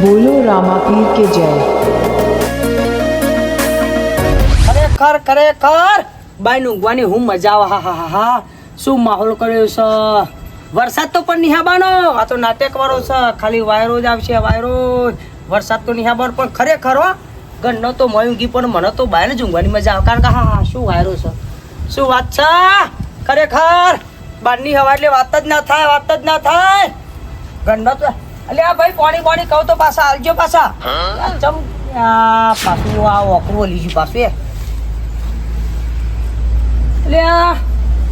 बोलो रामापीर के जय। ખરેખર બાઈ ઊંઘવાની હું મજા આવે. હા હા હા શું માહોલ કર્યો છે. વરસાદ તો પણ નિહાબાનો. આ તો નાટક વાળો છે. ખાલી વાયરો જ આવશે વાયરો. વરસાદ તો નિહાબાનો પણ ખરેખર હો ગણનો તો મોય ઊંઘી પણ મને તો બાઈને જ ઊંઘવાની મજા આવે. કારણ કે હા હા શું વાયરો છે, શું વાત છે. ખરેખર બહારની હવા એટલે વાત જ ના થાય, વાત જ ના થાય. ગણનો તો એટલે આ ભાઈ પાણી કહું તો પાછા હાલજો પાછા. ચમ પાછું આ ઓકરું ઓલી ગયું પાછું એ. એટલે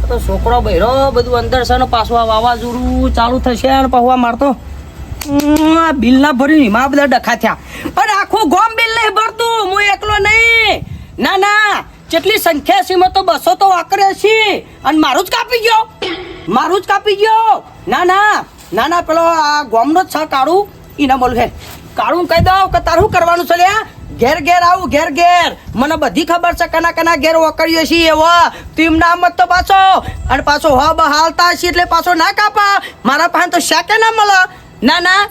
તો છોકરો બહેરો બધું અંદર છે ને પાછું આ વાવાઝોડું ચાલુ થશે ને પાછું મારતો બિલ ના ભર્યું એમાં બધા ડખા થયા. પણ આખું ગોમ બિલ નહીં ભરતું, હું એકલો નહીં. ના ના જેટલી સંખ્યા છે એમાં તો 200 તો વાકરે છે અને મારું જ કાપી ગયો. ના ના પેલો આ ગોમનો જ છે કાળું એને બોલું છે. કાળું કહી દઉં કે તારું શું કરવાનું છે લ્યા. ઘેર આવું ઘેર મને બધી ખબર છે કના ઘેર વકરીએ છીએ એવા તીમ નામ તો પાછો અને પાછો હબ હાલતા છે એટલે પાછો ના કાપા. મારા પાસે તો શાકે ના મળે. ના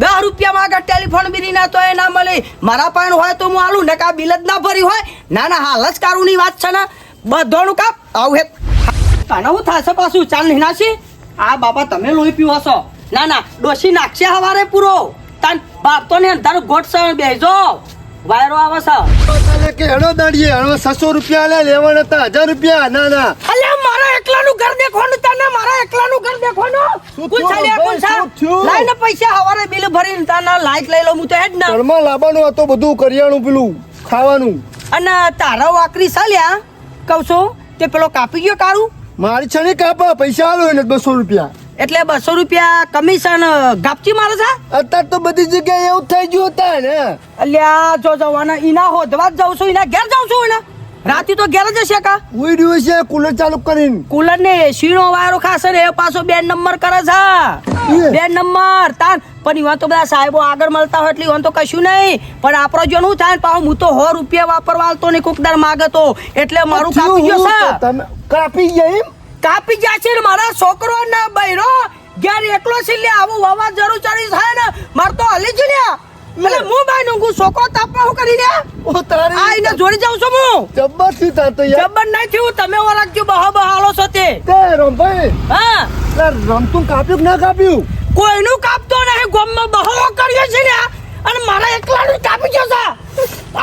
10 રૂપિયા માંગે ટેલિફોન બિલ ના તો એ ના મળે. મારા પાસે હોય તો હું આલું ને કા બિલ જ ના ભરી હોય. ના હાલ જ કારું ની વાત છે ને બધોનું કાપ આવું હે. કાના હું થશે પાછું ચાલ નહીં નાસી. આ બાપા તમે લોહી પીવો છો. ના ડોસી નાખશે હવારે પૂરો તાન બાપ તો ને તારું ગોટ સણ બેજો વાયરો આવે છે કે હેડો દાડીએ હેડો 600 રૂપિયા લે લેવાના હતા 1000 રૂપિયા. ના અલે મારા એકલાનું ઘર દેખવાનું તને મારા એકલાનું ઘર દેખવાનું કોણ ચાલ્યા કોણ સા લાઈને પૈસા હવારે બિલ ભરીને તાના લાઈટ લઈ લો હું તો હેડ ના ઘરમાં લાવવાનું હતું બધું કરિયાણું પેલું ખાવાનું. અને તારા વાકરી ચાલ્યા કહું છું તે પેલો કાપી ગયો કાળું. મારી છે ને કાપા પૈસા આલો એને 200 રૂપિયા એટલે 200 રૂપિયા કમિશન ગાપચી મારે છે. અત્યારે તો બધી જગ્યાએ એવું થઈ ગયું હતા ને. અલ્યા જો જવાના ઈના હોદવા જ જાઉં છું એના ઘેર જાઉં છું ને રાતી તો ઘેર જ હશે કા. ઉઈ રહ્યું છે કુલર ચાલુ કરીને. કુલર ને એસી નો વાયરો ખાશે ને એ પાછો 2 નંબર કરે છે. 2 નંબર તાન પણ ઈવા તો બધા સાહેબો આગળ મળતા હોય એટલે ઈવન તો કશું નહીં. પણ આપણો જો નું થાય પાછું હું તો 100 રૂપિયા વાપરવા આલતો ને કોકદાર માગે તો એટલે મારું કાપી ગયો છે. તમે કાપી ગયા એમ કાપી ગયા છે ને મારા છોકરો ના બૈરો ઘેર એકલો છે લે આવું વાવા જરૂર ચડી થાય ને માર તો હલી જ લ્યા. એટલે હું બાઈ નું છોકરો તાપમાં હું કરી લ્યા. ઓ તારી આ એને જોડી જાઉં છું હું. જબ્બર થી તા તો યાર જબર નહીં થયું તમે ઓળખજો બહાલો છો તે. તે રમભાઈ હા રમતું કાપ્યું કે ના કાપ્યું કોઈનું કાપતો નહીં ગોમમાં બહાલો કરીએ છે ને અને મારા એકલાનું કાપી ગયો છે.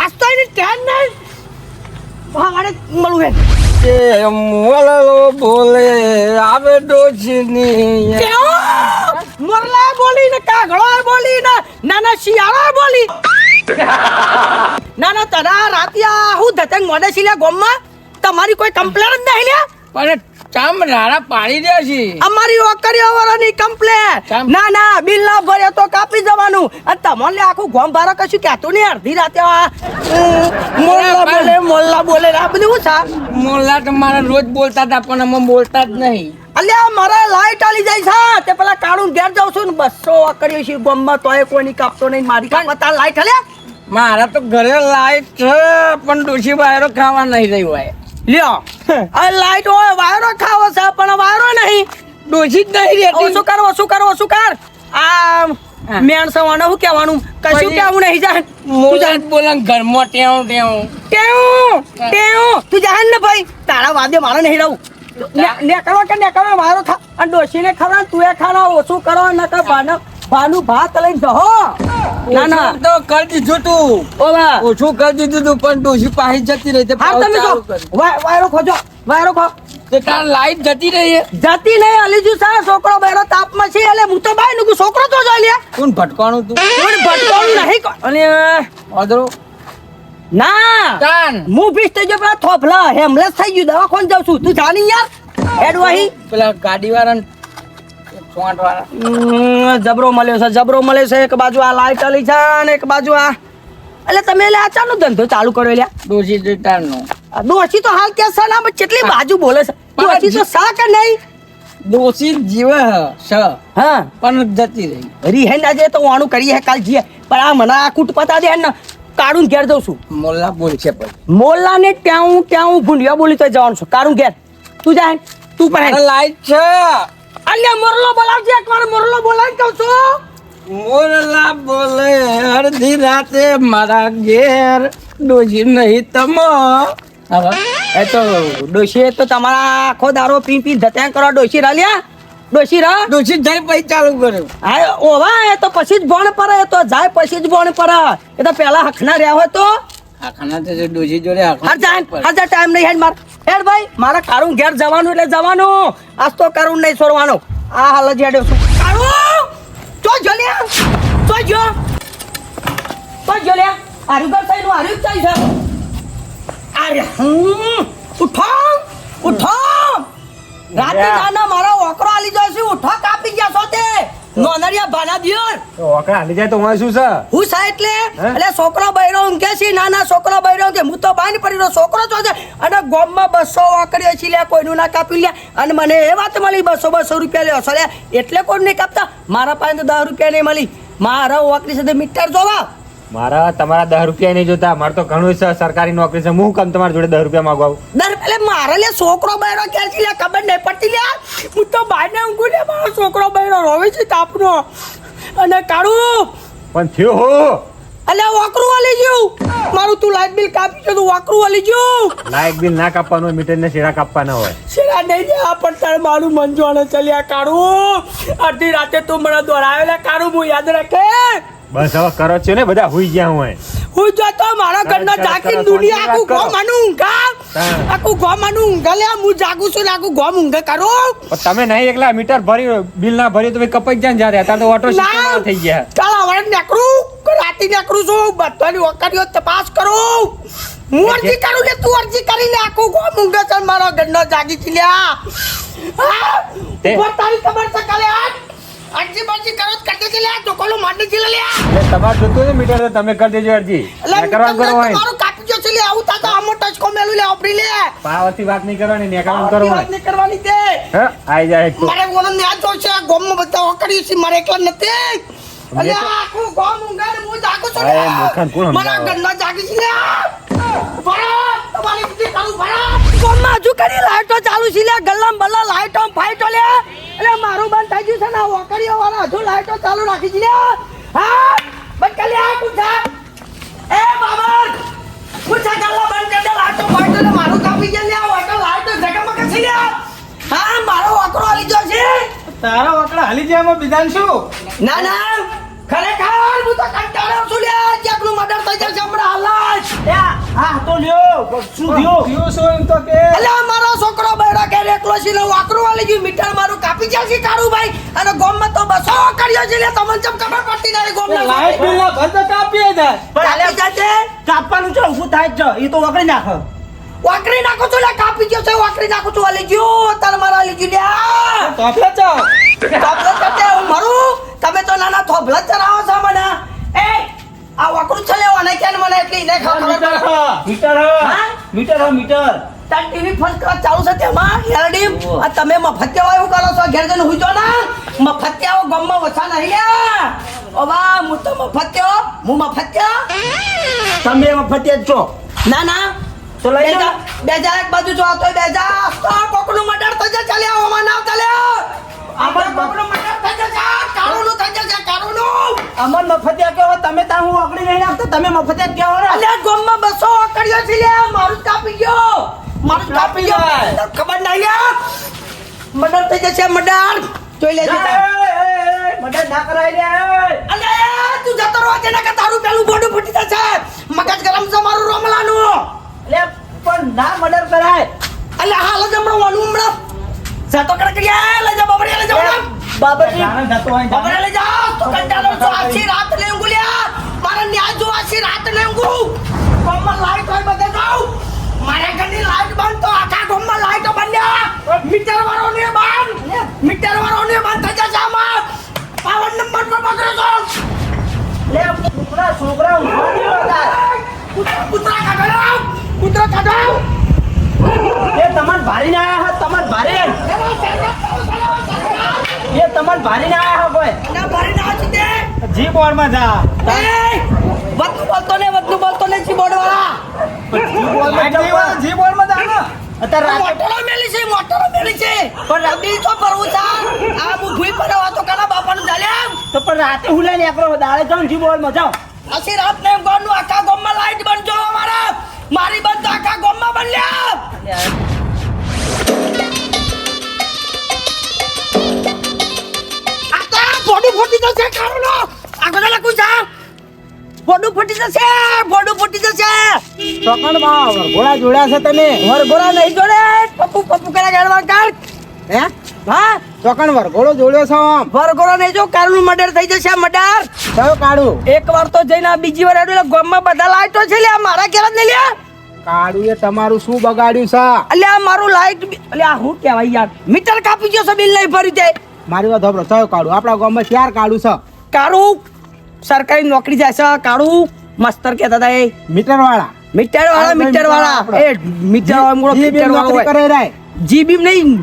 આજ તો એની ટેન નહીં ભાવાડે મળું હે કે મોલો બોલે આવે ડોશીની મોરલા બોલી ને કાગળો બોલી ને નાના શિયાળા બોલી. ના તરા રાતિયા હું ધતંગ મોડે સિલ્યા ગોમમાં તમારી કોઈ કમ્પ્લેન જ નહીં લ્યા. પણ ચામ રાડા પાડી દે છે અમારી ઓકરીઓ વાળાની કમ્પ્લેન. ના બિલ ના ભરે તો કાપી જવાનું અને તમને આખું ગોમ ભારા કશું કહેતું નહીં. અડધી રાતે મોલ્લા બોલે આ બધું શું છે. મોલ્લા તમારા રોજ બોલતા હતા પણ અમે બોલતા જ નહીં. અલ્યા મારા લાઈટ આલી જાય છે તે પેલા કાળું ઘેર જાઉં છું ને 200 કરીએ છીએ ગોમમાં તોય કોઈની કાપતો નહીં. મારી કાપતા લાઈટ હલ્યા મારા તો ઘરે લાઈટ છે પણ ડોશી વાયરો ખાવા નહીં રહી હોય. લ્યો આ લાઈટ હોય વાયરો ખાવો છે પણ વાયરો નહીં ડોશી જ નહીં રહેતી. ઓછું કર આ મેણ સવાને શું કહેવાનું કશું કહેવું નહીં. જાય મોજા જ બોલે ઘરમાં ટેવ તું જાય ને ભાઈ તારા વાદે મારે નહીં રહું. નેકળો વાયરો ખા અને ડોશીને ખરા તું એ ખાના ઓછું કરો નકર ભાનું ભાત લઈને જહો. ના તો કરી દીધું તું ઓવા ઓછું કરી દીધું તું પણ ડોશી પાછી જતી રહી. હા તમે જો વાયરો ખોજો ખો તાર લાઈટ જતી રહી જાતી નહીં અલીજુ સા છોકરો બેરો તાપમાં છે એટલે હું તો બાઈ નું છોકરો તો જોઈ લે. કોણ ભટકાણું તું ભટકાણું નહીં અને અદરો ના તાન હું બીસ થઈ ગયો પેલા થોફલા હેમલેસ થઈ ગયું દવાખાને જાઉં છું તું જાણી યાર હેડ વહી પેલા ગાડી વાળા સોંટ વાળા જબરો મળ્યો છે. એક બાજુ આ લાઈટ આલી છે ને એક બાજુ આ એટલે તમે એટલે આ ચાનો ધંધો ચાલુ કર્યો લ્યા. ડોશી રીટારનો ડોશી તો હાલ કે છે ને કેટલી બાજુ બોલે છે. ડોશી તો સા કે નહીં ડોશી જીવે સ હા પણ જતી રહી. રીહેન આજે તો વાણું કરી હે કાલ જીએ પણ આ મને આ કૂટ પતા દે ને કાળું ઘેર જઉં છું. મોલ્લા બોલ છે પછી મોલ્લા ને ત્યાં ભૂંડિયા બોલી તો જવાનું છું. કાળું ઘેર તું જાય તું પણ લાઈટ છે. અલ્યા મોરલો બોલાવજે એકવાર મોરલો બોલાવી કહું છું. મોરલા બોલે અડધી રાતે મારા ઘેર ડોશી નહીં તમો. હવે એ તો ડોશી તો તમારા આખો દારો પી પી ધત્યા કરો ડોશી રાલ્યા ડોશી રા ડોશી જઈ પછી ચાલુ કર્યું. હા ઓવા એ તો પછી જ ભણ પડે એ તો જાય પછી જ ભણ પડે એ તો પેલા હખના રહ્યા હોય તો આખાના તો ડોશી જોડે હર ટાઈમ નહીં હેડ માર હેડ ભાઈ મારા કારું ઘેર જવાનું એટલે જવાનું આજ તો કારું નહીં છોડવાનો આ હાલ જ હેડ્યો છું કારું તો જો લે તો જો લે આરુ ઘર સાઈડ આરુ ચાઈ છે અરે ઉઠો ઉઠો રાતે નાના મારા ઓકરો આલી જાય છે ઉઠો કાપી ગયા છો તે નોનરિયા ભાના દિયોર તો ઓકળા હાલી જાય તો હું શું છે હું સા એટલે છોકરો બૈરો ઊંઘે છે નાના છોકરો બૈરો ઊંઘે હું તો બાઈ પડી રહ્યો છોકરો તો છે અને ગોમમાં 200 વાકડીઓ છે લે કોઈનું ના કાપી લે અને મને એ વાત મળી 200 રૂપિયા લ્યો છો લે એટલે કોઈ નહીં કાપતા મારા પાસે તો 10 રૂપિયા નહીં મળી મારા વાકડી સાથે મીટર જોવા મારા તમારા 10 રૂપિયા નહીં જોતા મારે તો ઘણું છે સરકારી નોકરી છે હું કેમ તમારા જોડે 10 રૂપિયા માંગવા એટલે મારા લે છોકરો બૈરો ક્યાં છે લે ખબર નહીં પડતી લે હું તો બાઈને ઊંઘું લે મારો છોકરો બૈરો રોવે છે તાપનો અને કાળું પણ થયો હો અલ્યા વાકરું વાલી ગયું મારું તું લાઈટ બિલ કાપી છે તું વાકરું વાલી ગયું લાઈટ બિલ ના કાપવાનું હોય મીટર ને શેરા કાપવાના હોય શેરા નહીં દે આ પણ તારે મારું મન જોવાને ચાલ્યા કાઢું અડધી રાતે તું મને દોડાવેલા કાઢું હું યાદ રાખે બસ હવે કરો છો ને બધા હુઈ ગયા હોય હું જતો મારા ઘરના જાગીને દુનિયા આખું ગોમાનું ઊંઘા આખું ગોમાનું ઊંઘા લે હું જાગું છું ને આખું ગોમ ઊંઘે કરો પણ તમે નહીં એકલા મીટર ભરી બિલ ના ભર્યું તો કપાઈ જાય ને જ્યારે અત્યારે તો ઓટો સિસ્ટમ થઈ ગયા ચાલ હવે નીકળું રાતે નીકળું છું બધાની વખત તપાસ કરું હું અરજી કરું લે તું અરજી કરી લે આખું ગોમ ઊંઘે છે મારા ઘરનો જાગી છે લ્યા તારી ખબર છે કાલે અરજી બરજી કરો તો કરી દેજે લે ચોકોલો માંડી છે લે તમારે જોતું ને મીટર તો તમે કરી દેજો અરજી કરવા કરો હોય મારું કાપી જો છે લે આવું તા તો આમો ટચ કો મેલું લે ઓપરી લે પાવતી વાત નહીં કરવાની ને કામ કરવાનું વાત નહીં કરવાની તે હે આઈ જાય તો મારે ઓનો ને આ જો છે ગોમ માં બધા ઓકડી છે મારે એકલા નથી અલે આખું ગોમ ઊંઘે ને હું જાગું છું અરે મૂર્ખન કોણ મારા ઘરના જાગી છે લે ભરા તમારી કીધી કરું ભરા ગોમ માં હજુ કરી લાઈટો ચાલુ છે લે ગલ્લામ બલ્લા લાઈટો ફાઈટો લે અલે મારું બંધ થઈ ગયું છે ને ઓકડીઓ વાળા હજુ લાઈટો ચાલુ રાખી છે લે હા બંધ કરી લે કુછા એ બાબર કુછા ગલ્લા બંધ કરી દે લાઈટો ફાઈટો ને મારું કાપી ગયા લે ઓકડો લાઈટો જગમગ છે લે હા મારો ઓકડો આલી જો છે તારા વકડા હાલી જાય એમાં બીજાને શું ના ના ખરેખર હું તો કંટાળ્યો છું લે જેટલું મર્ડર થઈ જશે હમણાં હાલ જ હા તો લ્યો શું થયો થયો શું એમ તો કે અલે મારો છોકરો બૈરા કે એકલો છે ને વાકરું વાલી ગયું મીટર મારું કાપી જશે તારું ભાઈ અને ગોમમાં તો 200 કર્યો છે લે તમને ચમ ખબર પડતી નહીં ગોમના લાઈટ બિલ ના ભરતા કાપીએ દે કાપી જશે કાપવાનું છે ઊભું થાય જ એ તો વગડી નાખ વાકરી નાખો છો લે કાપી ગયો છે વાકરી નાખો છો વાલી ગયું તાર મારા વાલી ગયું લે તોફલે ચો થોભલા કરતે હું મરું તમે તો નાના થોભલા ચરાવો છો મને એ આ વાકરું છે લેવાને કેન મને એટલી ને ખબર મીટર હા? મીટર તાર ટીવી ફર્સ્ટ ક્લાસ ચાલુ છે તેમાં હેરડીમ આ તમે મફતિયાઓ એવું કરો છો ઘેર જઈને હુઈ જો ના મફતિયાઓ ગમમાં વસા નહીં લે ઓ બા હું તો મફતિયો હું મફતિયા તમે ફતિયા છો ના ના તો લઈ જા બે જા એક બાજુ જો તો બે જા તો કોકનું મર્ડર થઈ જાય ચાલે આવા ના ચાલે આપણે કોકનું મર્ડર થઈ જાય કાળુનું થઈ જાય કાળુનું અમર મફતિયા કેવો તમે તા હું ઓગળી નહીં નાખતો તમે મફતિયા કેવો ને અલે ગમમાં 200 આકડ્યો છે લે મારું જ કાપી ગયો મારું જ કાપી ગયો ખબર નહીં લે મર્ડર થઈ જશે મર્ડર જોઈ લેજે મદદ ના કરાય લે અલે તું જતો રહો છે ને કે તારું પેલું બોડું ફૂટી જશે મગજ ગરમ છે મારું રોમલાનું લે પણ ના મર્ડર કરાય અલે હાલ જ હમણાં વાલું હમણાં જાતો કડકડિયા લઈ જા બાબરી લઈ જા બાબજી જતો હોય બાબરી લઈ જા તો કંટાળો છો આછી રાત લે ઊંઘલ્યા મારા ન્યાય જો આછી રાત લે ઊંઘું ગોમમાં લાઈટ હોય બધે જાઉં મારા ઘરની લાઈટ બંધ તો આખા ગોમમાં લાઈટો બંધ મીટર વાળો ને બંધ મીટર વાળો ને બંધ થઈ જશે આમાં પાવર નંબર પર પકડો છો લે છોકરા ઉભા નહીં હોતા કૂતરા કાઢો એ તમાર ભારી ના આયા હા તમાર ભારે એ તમાર ભારી ના આયા હા કોઈ ના ભરી ના છે તે જી બોર્ડ માં જા એ વતનું બોલતો ને જી બોર્ડ વાળા જી બોર્ડ માં જા ને અત્યારે મોટરો મેલી છે પણ રબી તો પરવું છે આ હું ભૂઈ પર હતો કાના બાપાનું ચાલ્યા તો પણ રાતે હુલા નીકળો દાડે જાઉં જી બોર્ડ માં જાઓ આશી રાત ને ગામનું આખા ગામમાં લાઈટ બંધ જો અમારા મારી બંધ તો આખા ગામમાં બંધ બોડું ફૂટી જશે કારુનો આગળ લખું છે બોડું ફૂટી જશે ચોકણ માં વરઘોડા જોડ્યા છે તમે વરઘોડા નહીં જોડે પપ્પુ કરે ગાડવા કાઢ હે હા ચોકણ વરઘોડો જોડ્યો છો આમ વરઘોડા નહીં જો કારુનું મર્ડર થઈ જશે મર્ડર કયો કાઢું એક વાર તો જઈને બીજી વાર આડું એટલે ગામમાં બધા લાઈટો છે લ્યા મારા ઘેર જ નહીં લ્યા કાઢું એ તમારું શું બગાડ્યું છે અલ્યા મારું લાઈટ અલ્યા હું કહેવાય યાર મીટર કાપી ગયો છે બિલ નહીં ભરી જાય મારી વાત સાંભળો કયો કાઢું આપણા ગામમાં ચાર કાઢું છે કાળું સરકારી નોકરી જાય છે કાળું માસ્તર કહેતા હતા એ મીટર વાળા મીટર વાળા એ મીટર વાળા કરે રે જીબી નહીં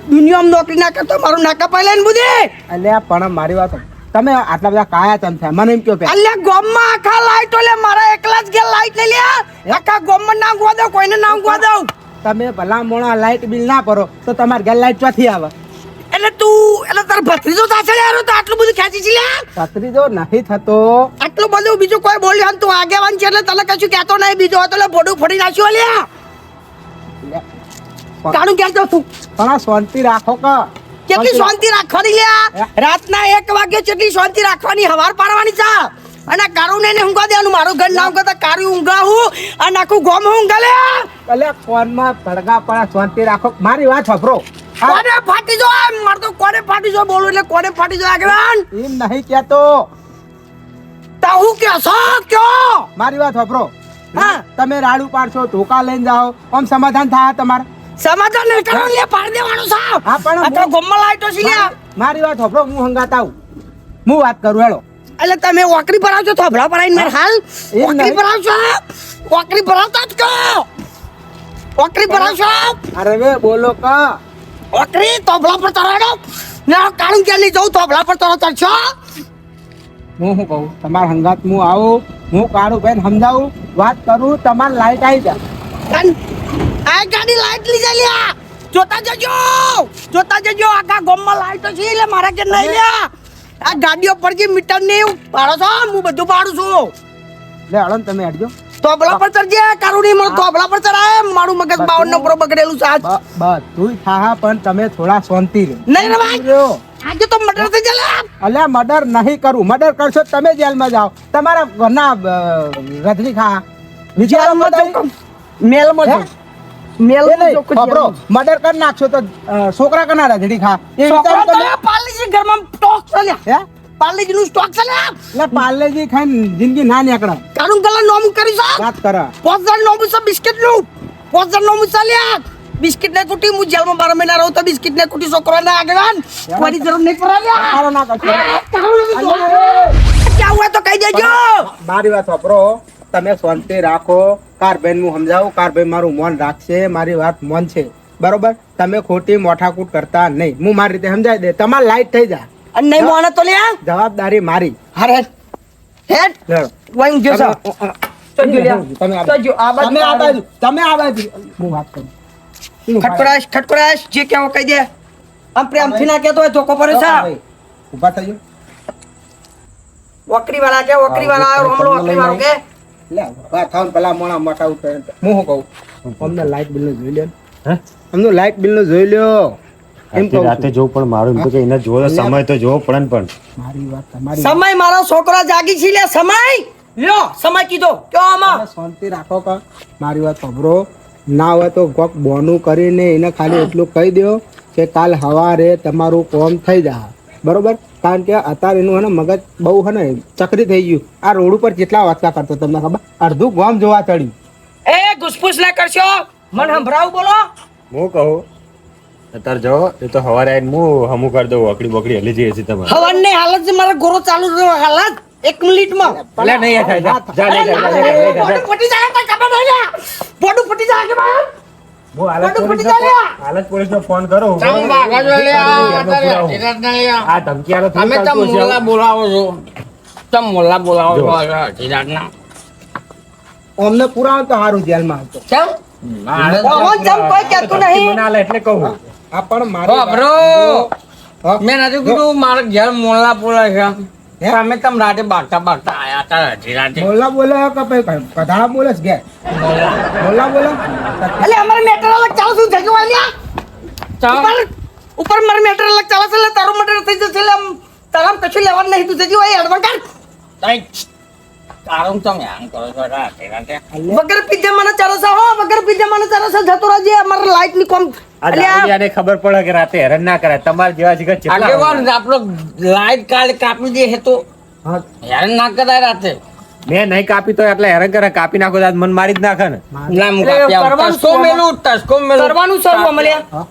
દુનિયામાં નોકરી ના કરતો મારું નાકા પાયલા ને બુધે અલ્યા પણ મારી વાત તમે આટલા બધા કાયા તમ થયા મને એમ કયો પે અલ્યા ગામમાં આખા લાઈટ લે મારા એકલા જ ઘેર લાઈટ લઈ લ્યા આખા ગામમાં ના ગવા દઉં કોઈને ના ગવા દઉં તમે ભલા મોણા લાઈટ બિલ ના ભરો તો તમારે ઘેર લાઈટ ચોથી આવે એટલે તાર ભત્રીજો થશે યાર તો આટલું બધું ખેંચી છે લ્યા છત્રીજો નહીં થતો આટલું બધું બીજું કોઈ બોલ્યું તું આગેવાન છે એટલે તને કશું કહેતો નહીં બીજો હતો એટલે ભોડું ફોડી નાખ્યું લ્યા કાણું કહેતો તું પણ આ શાંતિ રાખો કે કેટલી શાંતિ રાખવાની લ્યા રાતના 1 વાગે કેટલી શાંતિ રાખવાની હવાર પાડવાની છે અને કારું ને ઊંઘવા દેવાનું મારું ઘર ના ઊંઘતા કારું ઊંઘાવું અને આખું ગોમ ઊંઘા લે અલ્યા ફોનમાં ભડકા પડા શાંતિ રાખો મારી વાત સાંભળો કોને ફાટી જો માર તો કોને ફાટી જો બોલું એટલે કોને ફાટી જો આગેવાન એમ નહીં કેતો તા હું કે છો કયો મારી વાત સાંભળો હા તમે રાડું પાડશો ધોકા લઈને જાઓ આમ સમાધાન થાય તમારે સમાધાન નહીં કરો લે પાડ દેવાનું છે હા પણ આખા ગોમમાં લાઈટો છે લ્યા મારી વાત સાંભળો હું હંગાત આવું હું વાત કરું હેલો એટલે તમે ઓકરી પર આવજો થોભલા પડાઈને માર હાલ ઓકરી પર આવજો ઓકરી પર આવતા જ કહો ઓકરી પર આવજો અરે વે બોલો કા ઓકરી થોભલા પર તરાડો ના કાળું કે નહીં જવું થોભલા પર તરશો હું શું કહું તમારા હંગાત હું આવું હું કાળું બેન સમજાવું વાત કરું તમારે લાઈટ આવી જાય આ ગાડી લાઈટ લઈ જાય લ્યા જોતા જજો આખા ગામમાં લાઈટો છે એટલે મારા કે નહીં લ્યા આ ગાડીઓ પર જે મીટર ને પાડો છો હું બધું પાડું છું લે હળન તમે હટજો તોબલા પર ચડજે કારું નહીં મળે તોબલા પર ચડાય મારું મગજ 52 નંબર બગડેલું છે આજ બધું થાહા પણ તમે થોડા શાંતિ નહીં રે ભાઈ આજે તો મર્ડર થઈ જાય અલ્યા મર્ડર નહીં કરું મર્ડર કરશો તમે જેલમાં જાઓ તમારા ઘરના રજની ખા જેલમાં મેલમાં મર્ડર કરી નાખશો તો છોકરા કના રજડી ખા એ વિચારો તમે પાર્લેજી ઘરમાં સ્ટોક ચાલે હે પાર્લેજી નું સ્ટોક ચાલે એટલે પાર્લેજી ખાઈને જિંદગી ના નીકળે કારું ગલા નોમ કરી છો વાત કરે 5000 નોમ છે બિસ્કિટ નું 5000 નોમ ચાલ્યા બિસ્કિટ ને કુટી હું જેલમાં 12 મહિના રહું તો બિસ્કિટ ને કુટી છોકરો ના આગેવાન કોઈ જરૂર નહીં પડાવ્યા મારો ના કરશો ક્યાં હુઆ તો કહી દેજો મારી વાત વાપરો તમે શાંતિ રાખો કારબેન હું સમજાવું કારબેન મારું મન રાખશે મારી વાત મન છે બરોબર તમે ખોટી મોઠાકૂટ કરતા નહીં હું મારી રીતે સમજાવી દે તમારે લાઈટ થઈ જાય અને નહીં મોને તો લ્યા જવાબદારી મારી હરે હેડ લેડો વઈ જો સા તમે આ બાજુ હું વાત કરું ખટખરાશ જે કેવો કહી દે આમ પ્રેમથી ના કહેતો હોય ધોકો પડે છે ઊભા થઈ વકરી વાળા રોમલો વકરી વાળો કે લે ઊભા થાવ ને પેલા મોણા મોટા ઉતરે હું શું કહું અમને લાઈટ બિલ નું જોઈ લ્યો અમને લાઈટ બિલ નું જોઈ લ્યો એમ કહું રાતે જોવું પણ મારું એમ તો કે એને જોવો સમય તો જોવો પડે ને પણ મારી વાત તમારી સમય મારો છોકરા જાગી છે લે સમય લ્યો સમય કીધો કયો આમાં તમે શાંતિ રાખો કે મારી વાત સાંભળો ના હોય તો કોક બોનું કરીને એને ખાલી એટલું કહી દો કે કાલ સવારે તમારું કોમ થઈ જાય બરોબર કારણ કે અત્યારે એનું હે ને મગજ બહુ હે ને ચકરી થઈ ગયું આ રોડ ઉપર કેટલા વાંચકા કરતો તમને ખબર અડધું ગામ જોવા ચડ્યું એ ઘુસપુસ ના કરશો મને સંભળાવું બોલો હું કહું અત્યારે જાઓ એ તો સવારે આવીને હું હમું કરી દઉં વકડી બકડી હલી જઈએ છીએ તમારે હવાની હાલત છે મારા ગોરો ચાલુ છે હાલત 1 મિનિટમાં લે નહીં થાય જા પોડું ફટી જાય તો ખબર નહીં લે પોડું ફટી જાય કે ભાઈ હું હાલત પોલીસનો ફોન કરું આ ધમકી આલો તમે તમ મોલા બોલાવો છો તમ મોલા બોલાવો છો જીરાતના અમને પુરાવો તો સારું જેલમાં હતો કેમ ઓહો જમ કોઈ કહેતું નહીં બનાલે એટલે કહું આ પણ મારો મેં નથી કીધું મારે ઘેર મોલા પોલા છે તમે તમ રાતે બાગતા આયા તા હજી રાતે બોલા કે ભાઈ કથા બોલે છે બોલા એટલે અમારે મેટર અલગ ચાલે શું થઈ ગયું ઉપર ઉપર મારે મેટર અલગ ચાલે છે એટલે તારું મટર થઈ જશે એટલે તારામ કશું લેવાનું નહીં તું જજી હોય એડવાન્સ તારું તમે આમ કરો છો રાતે વગર પીધે મને ચાલે છે હો વગર પીધે મને ચાલે છે જતો રહેજે અમારે લાઈટ ની કોમ આ દારૂડિયાને ખબર પડે કે રાતે હેરાન ના કરે તમારે જેવા જીગર આગેવાન આપણો લાઈટ કાલે કાપી દે હે તો હેરાન ના કરાય રાતે મેં નહીં કાપી તો એટલે હેરાન કરે કાપી નાખો તો આજ મન મારી જ નાખે ને કરવાનું સરું અમલ્યા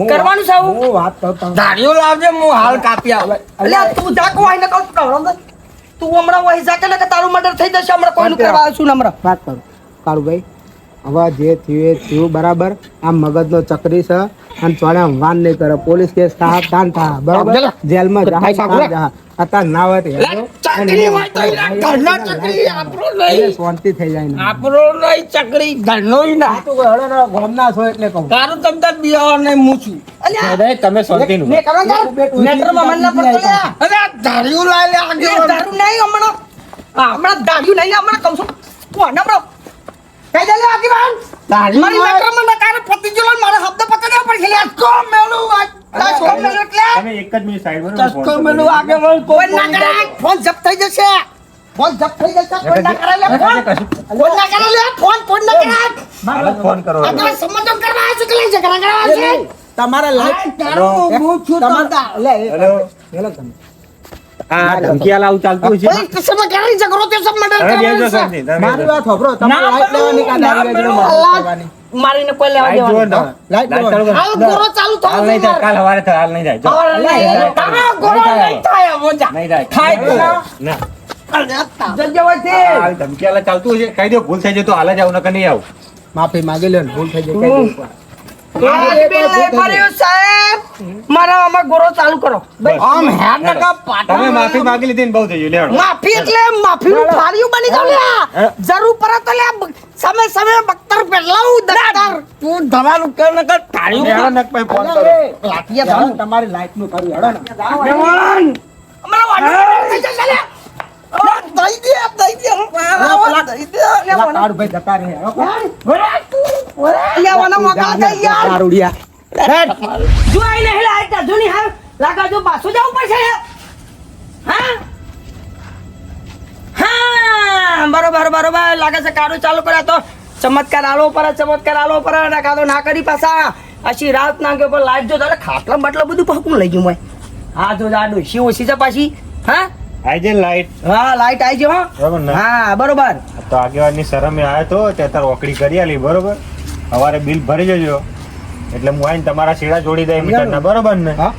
કરવાનું સાવું હું વાત કરતા ધાડીઓ લાવજે હું હાલ કાપી આવ એટલે તું જાકો આઈને કહું કવડો તું હમણાં વહી જાકે ને કે તારું મર્ડર થઈ જશે હમણાં કોઈનું કરવા આવશું ને હમણાં વાત કરું કાળુભાઈ હવે જે થયું એ થયું બરાબર આ મગજનો ચકરી છે અને ચોણે વાન નહીં કરે પોલીસ કેસ થાય તાન થાય બરાબર જેલમાં જાય અત્યારે ના હોય શાંતિ થઈ જાય ને આપણો નહીં ચકરી ઘરનો ના ગોમના છો એટલે કહું તારું તમતાર બિયાવા નહીં મૂછું તમે શાંતિનું મે કરો મેટરમાં મન ના પડતો લે અરે આ ધાડીઓ લાય લે આગે ધાડું નહીં હમણાં હમણાં ધાડીઓ નહીં હમણાં કહું છું તું આને બરો કઈ દે લે આગેવાન મારી મેટરમાં ના કારે પતિ જો મારા શબ્દ પકડ્યા પડશે લે કો મેલું કો મેલું એટલે તમે એક જ મિનિટ સાઈડ ચસ્કો મેલું આગેવાન કોઈ ના કરે ફોન જપ્ત થઈ જશે ફોન જપ્ત થઈ જશે કોઈ ના કરે લે ફોન કોઈ ના કરે લે ફોન કોઈ ના કરે ફોન કરો આ સમજો કરવા આવે છે કે લઈ ઝઘડા કરવા આવે છે તમારે લાઈટ હું છું લે હેલો તમે આ ધમકીયા લાવું ચાલતું છે પોલીસ સ્ટેશનમાં ક્યારે ઝઘડો તે સબ મર્ડર હવે બેસો કરવાનો શાંતિ, તમે મારી બેસો. વાત હોભરો તમારે લાઈટ લેવાની કા દારૂ લેવાની મારીને કોઈ લેવા લાઈટ જુઓ દેવાનું ને. લાઈટ લાઈટ ચાલુ કરો. હાલ ગોરો ચાલુ થયો હાલ નહીં થાય, કાલ સવારે થાય, હાલ નહીં થાય. જો. ગોરો નહીં થાય મોજા નહીં થાય. થાય તો ના. જજવાથી આ ધમકીયા ચાલતું છે કહી દો ભૂલ થઈ જાય તો હાલ જ આવું નકર નહીં આવું માફી માંગી લ્યો ને ભૂલ થઈ જાય કઈ દે. મારા આમાં ગોરો ચાલુ કરો આમ હેડ નકા તમે માફી માંગી લીધી ને બહુ થઈ ગયું લેવડો. માફી એટલે માફીનું ફાળિયું બની જાવ લ્યા જરૂર પડે તો લ્યા સમય બખ્તર પેલાઉ દખ્તર તું ધમાલું કે નકર ફાળિયું લેવડો નક પછી ફોન કરો. લાઠીયા ધમ તમારી લાઈટ નું કર્યું હેડો ને જવાન અમારા વાડો થઈ જશે લ્યા દઈ દે પેલા કાળુભાઈ જતા રહે લેવાના મોકા દે યાર દારૂડિયા જો આઈ નહીં લાઈટ ધુની હાલ લાગા જો પાછું જવું પડશે હા હા બરોબર લાગે છે કારું ચાલુ કર્યા તો ચમત્કાર આલો પર ના કાદો ના કરી પાછા આછી રાત ના કે પર લાઈટ જો તારે ખાટલા બાટલા બધું પાકું લઈ ગયું મેં હા જો આ ડોશી ઓછી છે પાછી હા આઈ જાય લાઈટ હા લાઈટ આવી ગયો બરોબર ને? હા બરોબર તો આગેવાનની શરમે આવ્યો તો તે તાર ઓકડી કરી આલી બરોબર સવારે બિલ ભરી જજો એટલે હું આઈને તમારા શેડા જોડી દઈ મીટરના બરોબર ને હા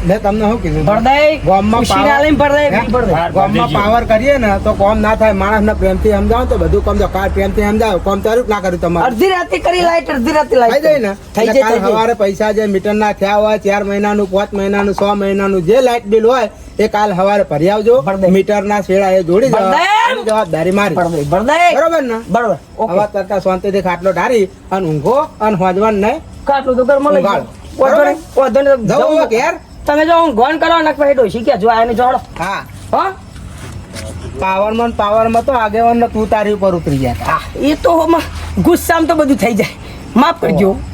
મેં તમને શું કીધું ભરદાઈ ગામમાં ઉશીના પાવર- લઈને ભરદાઈ હા, ગામમાં પાવર કરીએ ને તો કોમ ના થાય માણસને પ્રેમથી સમજાવો તો બધું કોમ જો કાર પ્રેમથી સમજાવો કોમ તારું જ ના કર્યું તમારે અડધી રાતે કરી લાઈટ અડધી રાતે થઈ લાઈટ જાય ને થઈ એટલે જાય કાલ સવારે પૈસા જે મીટરના થયા હોય 4 મહિનાનું 5 મહિનાનું 6 મહિનાનું જે લાઈટ બિલ હોય એ કાલ સવારે ભરી આવજો ભર દે. મીટરના શેડા એ જોડી ભર દે. દેવા જવાબદારી મારી ભરદાઈ બરોબર ને બરોબર હવે કરતા શાંતિથી ખાટલો ઢારી અને ઊંઘો અને હોજવાન નહીં કાટલું તો ઘરમાં લઈ ઊંઘાડો. જાઓ. વાંધો નહીં, જવું જવું. ઘેર તમે જો હું ગોન કરો ને પછી ડોશી કે જો આને જોડો હા હા પાવરમાં તો આગેવાન તું તારી ઉપર ઉતરી ગયા હતા. એ તો ગુસ્સામાં તો બધું થઈ જાય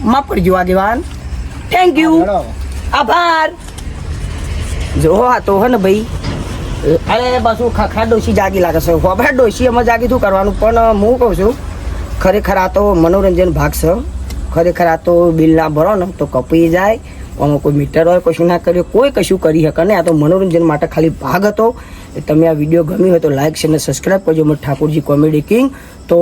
માફ કરજો આગેવાન થેન્ક યુ હેડો. આભાર જો આ તો હે ને ભાઈ અરે બસ હું ખખા ડોશી જાગી લાગે છે ખબર ડોશી એમાં જાગી શું કરવાનું પણ હું કહું છું ખરેખર આ તો મનોરંજન ભાગ છે ખરેખર આ તો બિલ ના ભરો ને તો કપાઈ જાય આમાં કોઈ મીટર હોય કશું ના કર્યું કોઈ કશું કરી શકે ને આ તો મનોરંજન માટે ખાલી ભાગ હતો તમે આ વિડીયો ગમ્યો હોય તો લાઈક શેર અને સબસ્ક્રાઈબ કરજો મેં ઠાકોરજી કોમેડી કિંગ તો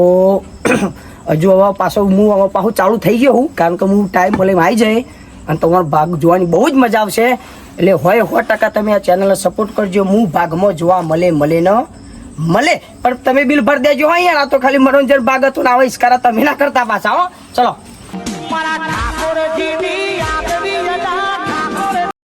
હજુ હવે પાછો હું હવે પાછું ચાલુ થઈ ગયો હું કારણ કે હું ટાઈમ મળે આવી જાય અને તમારો ભાગ જોવાની બહુ જ મજા આવશે એટલે હોય 100% તમે આ ચેનલને સપોર્ટ કરજો હું ભાગમાં જોવા મળે પણ તમે બિલ ભરી દેજો હા યાર આ તો ખાલી મનોરંજન ભાગ હતો ને આવા ઇસ્કારા તમે ના કરતા પાછા હો ચલો મારા ઠાકોરજી